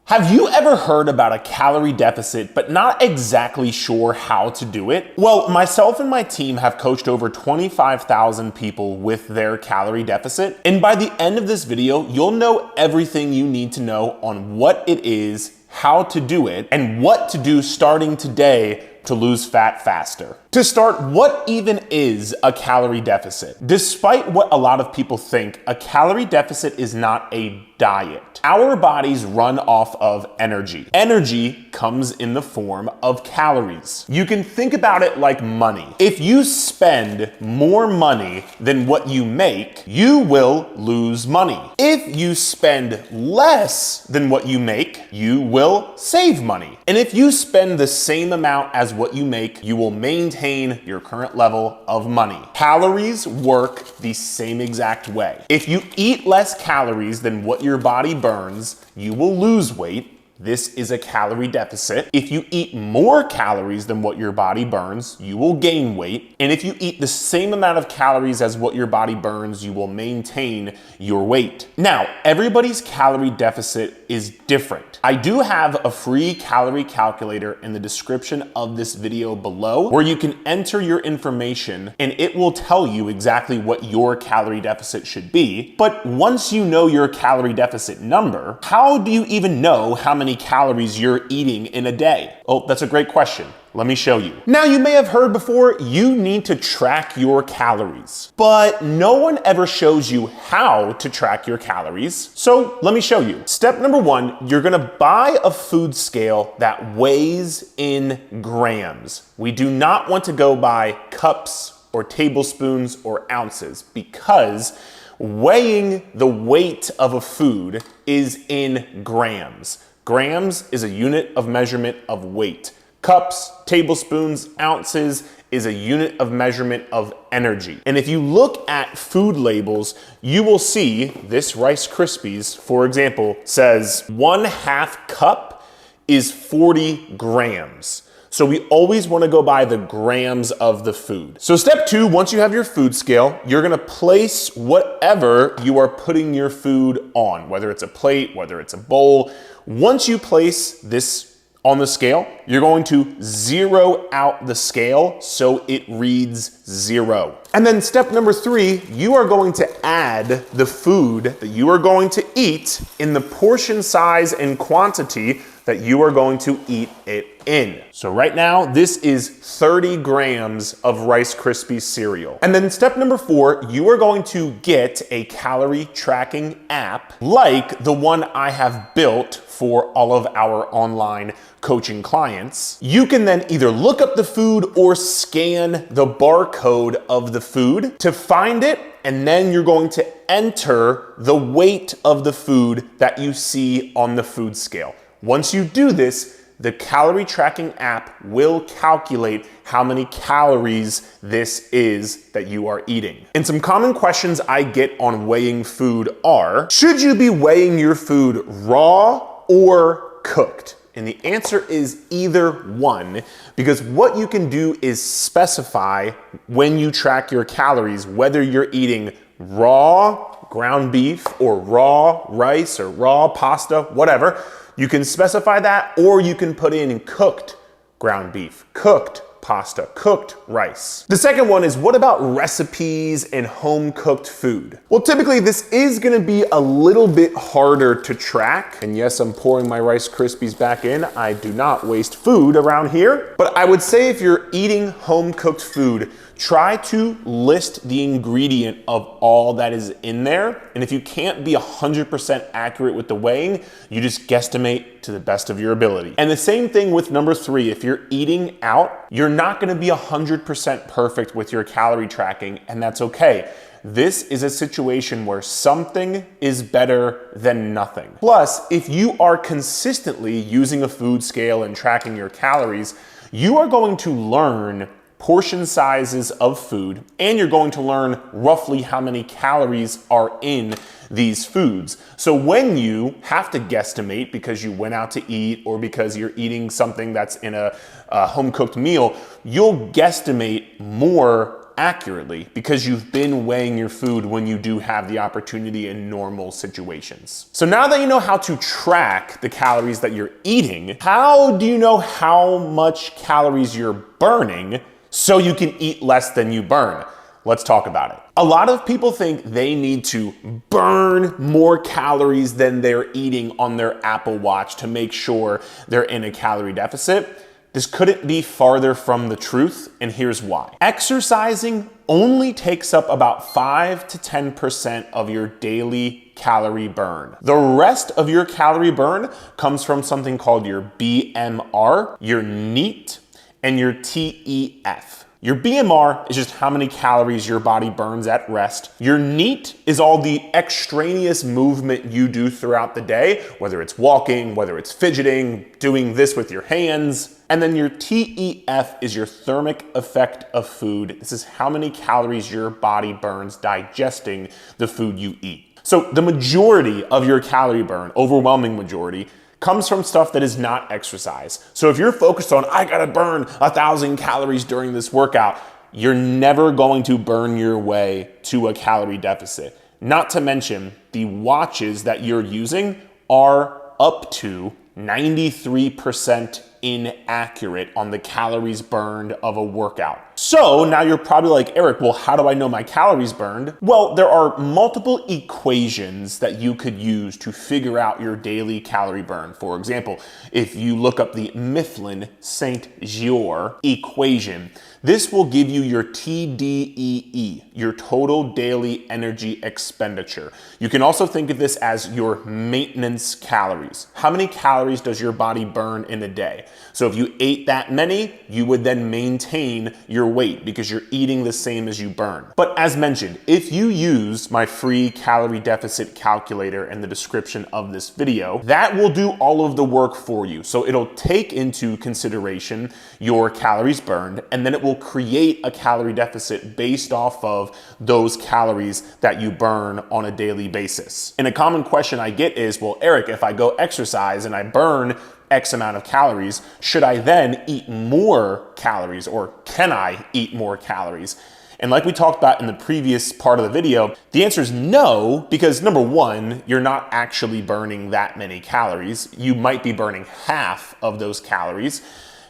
Have you ever heard about a calorie deficit but not exactly sure how to do it? Well, myself and my team have coached over 25,000 people with their calorie deficit, and by the end of this video, you'll know everything you need to know on what it is, how to do it, and what to do starting today to lose fat faster. To start, what even is a calorie deficit? Despite what a lot of people think, a calorie deficit is not a diet. Our bodies run off of energy. Energy comes in the form of calories. You can think about it like money. If you spend more money than what you make, you will lose money. If you spend less than what you make, you will save money. And if you spend the same amount as what you make, you will maintain your current level of money. Calories work the same exact way. If you eat less calories than what your body burns, you will lose weight. This is a calorie deficit. If you eat more calories than what your body burns, you will gain weight. And if you eat the same amount of calories as what your body burns, you will maintain your weight. Now, everybody's calorie deficit is different. I do have a free calorie calculator in the description of this video below where you can enter your information and it will tell you exactly what your calorie deficit should be. But once you know your calorie deficit number, how do you even know how many calories you're eating in a day? Oh, that's a great question. Let me show you. Now, you may have heard before, you need to track your calories, but no one ever shows you how to track your calories. So let me show you. Step number one, you're gonna buy a food scale that weighs in grams. We do not want to go by cups or tablespoons or ounces because weighing the weight of a food is in grams. Grams is a unit of measurement of weight. Cups, tablespoons, ounces is a unit of measurement of energy. And if you look at food labels, you will see this Rice Krispies, for example, says 1/2 cup is 40 grams. So we always want to go by the grams of the food. So step two, once you have your food scale, you're going to place whatever you are putting your food on, whether it's a plate, whether it's a bowl. Once you place this on the scale, you're going to zero out the scale so it reads 0. And then step number three, you are going to add the food that you are going to eat in the portion size and quantity that you are going to eat it in. So right now, this is 30 grams of Rice Krispies cereal. And then step number four, you are going to get a calorie tracking app like the one I have built for all of our online coaching clients. You can then either look up the food or scan the barcode of the food to find it, and then you're going to enter the weight of the food that you see on the food scale. Once you do this, the calorie tracking app will calculate how many calories this is that you are eating. And some common questions I get on weighing food are, should you be weighing your food raw or cooked? And the answer is either one, because what you can do is specify when you track your calories, whether you're eating raw ground beef or raw rice or raw pasta, whatever. You can specify that, or you can put in cooked ground beef, cooked pasta, cooked rice. The second one is, what about recipes and home cooked food? Well, typically this is gonna be a little bit harder to track. And yes, I'm pouring my Rice Krispies back in. I do not waste food around here. But I would say if you're eating home cooked food, try to list the ingredient of all that is in there. And if you can't be 100% accurate with the weighing, you just guesstimate to the best of your ability. And the same thing with number three, if you're eating out, you're not gonna be 100% perfect with your calorie tracking, and that's okay. This is a situation where something is better than nothing. Plus, if you are consistently using a food scale and tracking your calories, you are going to learn portion sizes of food, and you're going to learn roughly how many calories are in these foods. So when you have to guesstimate because you went out to eat or because you're eating something that's in a home-cooked meal, you'll guesstimate more accurately because you've been weighing your food when you do have the opportunity in normal situations. So now that you know how to track the calories that you're eating, how do you know how much calories you're burning so you can eat less than you burn? Let's talk about it. A lot of people think they need to burn more calories than they're eating on their Apple Watch to make sure they're in a calorie deficit. This couldn't be farther from the truth, and here's why. Exercising only takes up about 5 to 10% of your daily calorie burn. The rest of your calorie burn comes from something called your BMR, your NEAT, and your TEF. Your BMR is just how many calories your body burns at rest. Your NEAT is all the extraneous movement you do throughout the day, whether it's walking, whether it's fidgeting, doing this with your hands. And then your TEF is your thermic effect of food. This is how many calories your body burns digesting the food you eat. So the majority of your calorie burn, overwhelming majority, comes from stuff that is not exercise. So if you're focused on, I gotta burn 1,000 calories during this workout, you're never going to burn your way to a calorie deficit. Not to mention, the watches that you're using are up to 93% inaccurate on the calories burned of a workout. So now you're probably like, Eric, well, how do I know my calories burned? Well, there are multiple equations that you could use to figure out your daily calorie burn. For example, if you look up the Mifflin-St. Jeor equation, this will give you your TDEE, your total daily energy expenditure. You can also think of this as your maintenance calories. How many calories does your body burn in a day? So if you ate that many, you would then maintain your weight because you're eating the same as you burn. But as mentioned, if you use my free calorie deficit calculator in the description of this video, that will do all of the work for you. So it'll take into consideration your calories burned, and then it will create a calorie deficit based off of those calories that you burn on a daily basis. And a common question I get is, well, Eric, if I go exercise and I burn X amount of calories, should I then eat more calories, or can I eat more calories? And like we talked about in the previous part of the video, the answer is no, because number one, you're not actually burning that many calories. You might be burning half of those calories.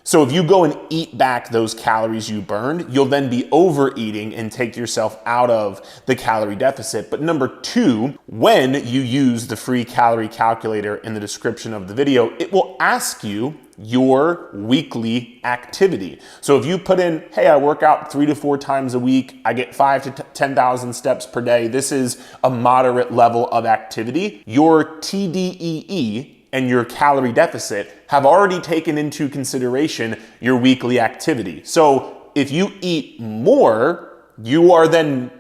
So if you go and eat back those calories you burned, you'll then be overeating and take yourself out of the calorie deficit. But number two, when you use the free calorie calculator in the description of the video, it will ask you your weekly activity. So if you put in, hey, I work out 3 to 4 times a week, I get 5 to 10,000 steps per day, this is a moderate level of activity, your TDEE and your calorie deficit have already taken into consideration your weekly activity. So if you eat more, you are then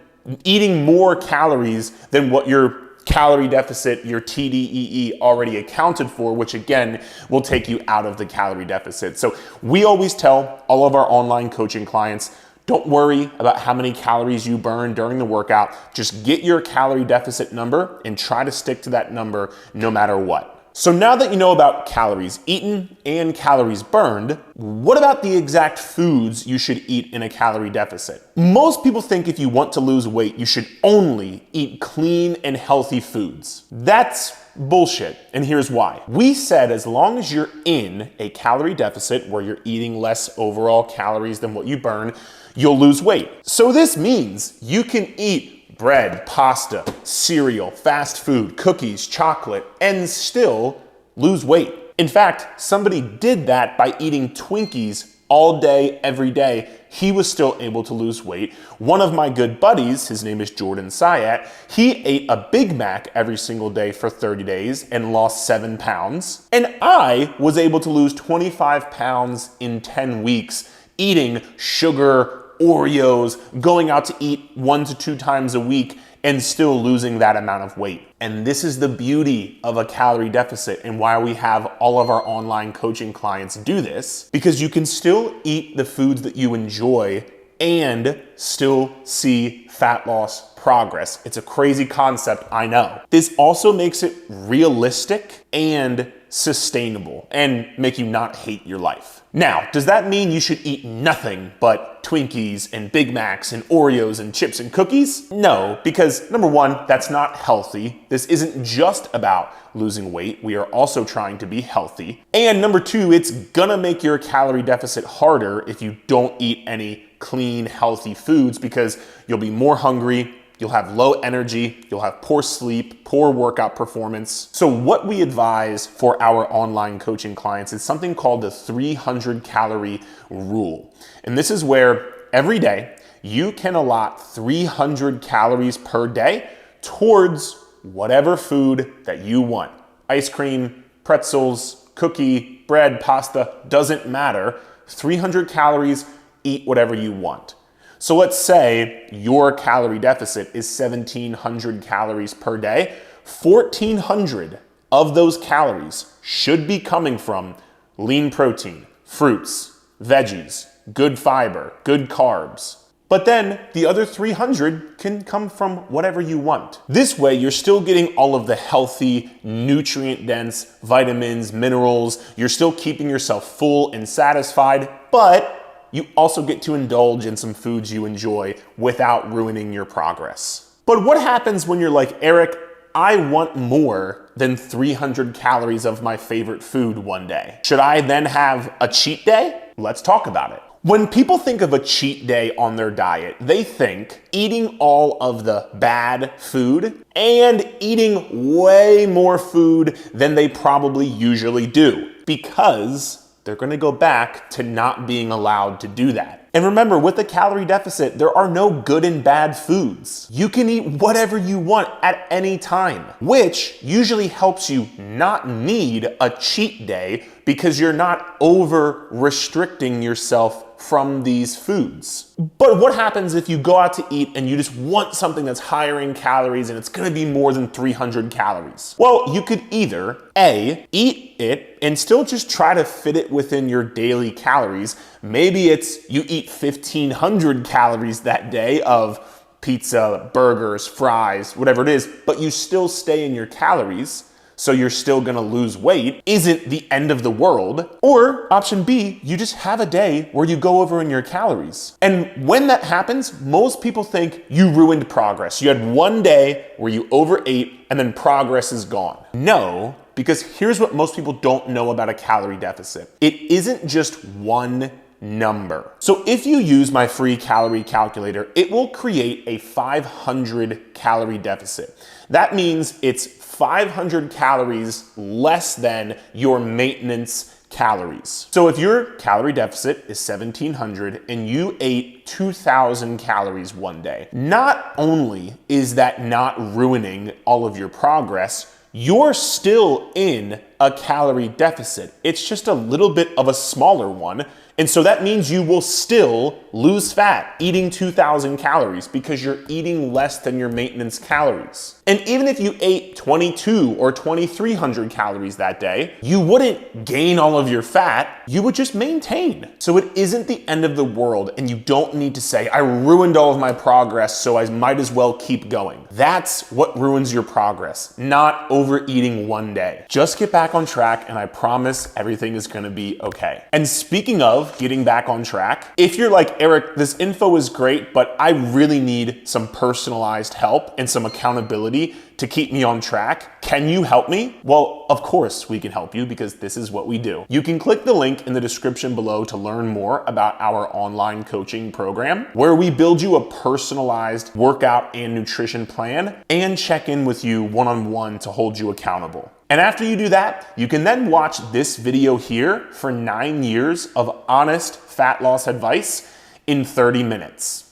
eating more calories than what your calorie deficit, your TDEE, already accounted for, which again will take you out of the calorie deficit. So we always tell all of our online coaching clients, don't worry about how many calories you burn during the workout. Just get your calorie deficit number and try to stick to that number no matter what. So now that you know about calories eaten and calories burned, what about the exact foods you should eat in a calorie deficit? Most people think if you want to lose weight, you should only eat clean and healthy foods. That's bullshit, and here's why. We said as long as you're in a calorie deficit where you're eating less overall calories than what you burn, you'll lose weight. So this means you can eat bread, pasta, cereal, fast food, cookies, chocolate, and still lose weight. In fact, somebody did that by eating Twinkies all day, every day. He was still able to lose weight. One of my good buddies, his name is Jordan Sayat, he ate a Big Mac every single day for 30 days and lost 7 pounds. And I was able to lose 25 pounds in 10 weeks eating sugar, Oreos, going out to eat 1 to 2 times a week and still losing that amount of weight. And this is the beauty of a calorie deficit and why we have all of our online coaching clients do this, because you can still eat the foods that you enjoy and still see fat loss progress. It's a crazy concept, I know. This also makes it realistic and sustainable and make you not hate your life. Now, does that mean you should eat nothing but Twinkies and Big Macs and Oreos and chips and cookies? No, because number one, that's not healthy. This isn't just about losing weight. We are also trying to be healthy. And number two, it's gonna make your calorie deficit harder if you don't eat any clean, healthy foods because you'll be more hungry, you'll have low energy, you'll have poor sleep, poor workout performance. So what we advise for our online coaching clients is something called the 300 calorie rule. And this is where every day you can allot 300 calories per day towards whatever food that you want. Ice cream, pretzels, cookie, bread, pasta, doesn't matter. 300 calories, eat whatever you want. So let's say your calorie deficit is 1,700 calories per day. 1,400 of those calories should be coming from lean protein, fruits, veggies, good fiber, good carbs. But then the other 300 can come from whatever you want. This way, you're still getting all of the healthy, nutrient-dense vitamins, minerals. You're still keeping yourself full and satisfied, but you also get to indulge in some foods you enjoy without ruining your progress. But what happens when you're like, Eric, I want more than 300 calories of my favorite food one day? Should I then have a cheat day? Let's talk about it. When people think of a cheat day on their diet, they think eating all of the bad food and eating way more food than they probably usually do, because they're gonna go back to not being allowed to do that. And remember, with a calorie deficit, there are no good and bad foods. You can eat whatever you want at any time, which usually helps you not need a cheat day because you're not over restricting yourself from these foods. But what happens if you go out to eat and you just want something that's higher in calories and it's gonna be more than 300 calories? Well, you could either A, eat it and still just try to fit it within your daily calories. Maybe it's you eat 1,500 calories that day of pizza, burgers, fries, whatever it is, but you still stay in your calories, so you're still gonna lose weight, isn't the end of the world. Or option B, you just have a day where you go over in your calories. And when that happens, most people think you ruined progress. You had one day where you overate and then progress is gone. No, because here's what most people don't know about a calorie deficit. It isn't just one number. So if you use my free calorie calculator, it will create a 500 calorie deficit. That means it's 500 calories less than your maintenance calories. So if your calorie deficit is 1,700 and you ate 2,000 calories one day, not only is that not ruining all of your progress, you're still in a calorie deficit. It's just a little bit of a smaller one. And so that means you will still lose fat eating 2,000 calories because you're eating less than your maintenance calories. And even if you ate 2,200 or 2,300 calories that day, you wouldn't gain all of your fat, you would just maintain. So it isn't the end of the world, and you don't need to say, I ruined all of my progress, so I might as well keep going. That's what ruins your progress, not overeating one day. Just get back on track, and I promise everything is gonna be okay. And speaking of getting back on track, if you're like, Eric, this info is great, but I really need some personalized help and some accountability to keep me on track, can you help me? Well, of course we can help you, because this is what we do. You can click the link in the description below to learn more about our online coaching program, where we build you a personalized workout and nutrition plan and check in with you one-on-one to hold you accountable. And after you do that, you can then watch this video here for 9 years of honest fat loss advice in 30 minutes.